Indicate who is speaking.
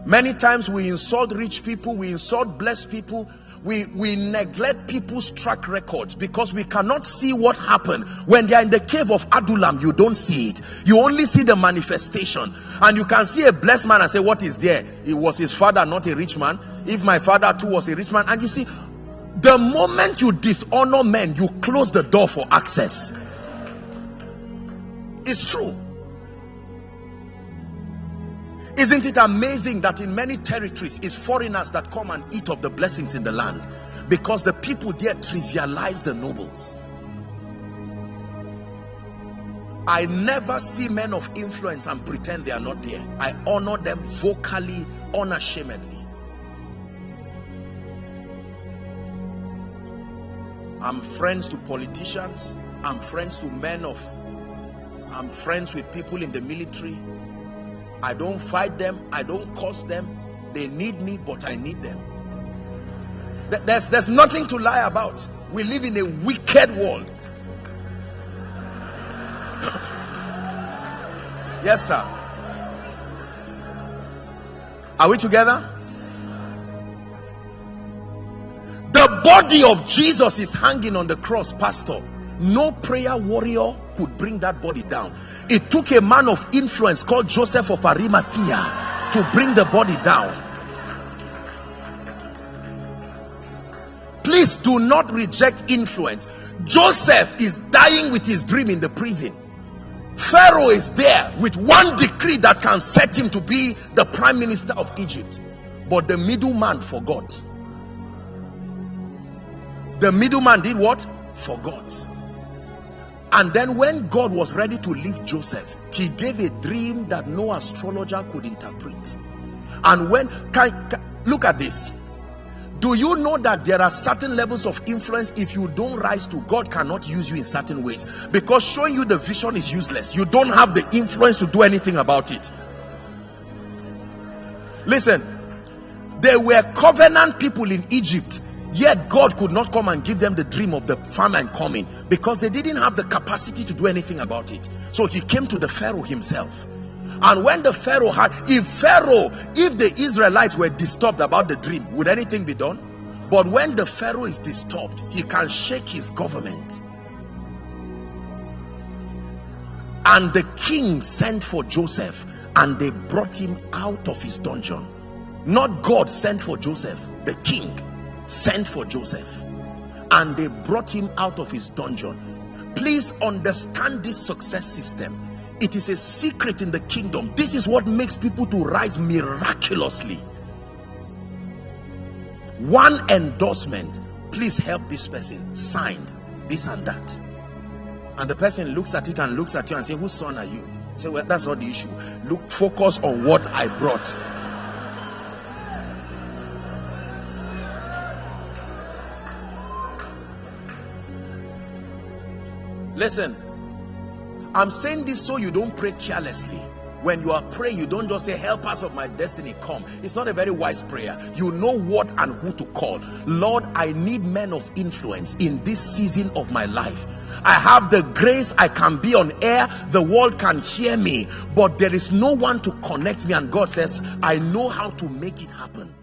Speaker 1: Many times we insult rich people, we insult blessed people, we neglect people's track records because we cannot see what happened. When they are in the cave of Adullam, you don't see it. You only see the manifestation. And you can see a blessed man and say, what is there? It was his father, not a rich man. If my father too was a rich man. And you see, the moment you dishonor men, you close the door for access. It's true. Isn't it amazing that in many territories it's foreigners that come and eat of the blessings in the land, because the people there trivialize the nobles. I never see men of influence and pretend they are not there. I honor them vocally, unashamedly. I'm friends to politicians. I'm friends to I'm friends with people in the military. I don't fight them. I don't curse them. They need me, but I need them. There's nothing to lie about. We live in a wicked world. Yes, sir. Are we together? The body of Jesus is hanging on the cross, pastor. No prayer warrior could bring that body down. It took a man of influence called Joseph of Arimathea to bring the body down. Please do not reject influence. Joseph is dying with his dream in the prison. Pharaoh is there with one decree that can set him to be the prime minister of Egypt. But the middleman forgot. The middleman did what? Forgot. And then when God was ready to lift Joseph, he gave a dream that no astrologer could interpret. And when, look at this. Do you know that there are certain levels of influence, if you don't rise to, God cannot use you in certain ways? Because showing you the vision is useless. You don't have the influence to do anything about it. Listen, there were covenant people in Egypt, yet God could not come and give them the dream of the famine coming, because they didn't have the capacity to do anything about it. So he came to the Pharaoh himself. And when the Pharaoh had, if the Israelites were disturbed about the dream, would anything be done? But when the Pharaoh is disturbed, he can shake his government. And the king sent for Joseph, and they brought him out of his dungeon. Not God sent for Joseph, the king sent for Joseph, and they brought him out of his dungeon. Please understand this success system. It is a secret in the kingdom. This is what makes people to rise miraculously. One endorsement, please help this person, signed this and that, and the person looks at it and looks at you and say, whose son are you? Say, well, that's not the issue. Look, focus on what I brought. Listen, I'm saying this so you don't pray carelessly. When you are praying, you don't just say, help us of my destiny come. It's not a very wise prayer. You know what and who to call. Lord, I need men of influence in this season of my life. I have the grace, I can be on air, the world can hear me, but there is no one to connect me. And God says, I know how to make it happen.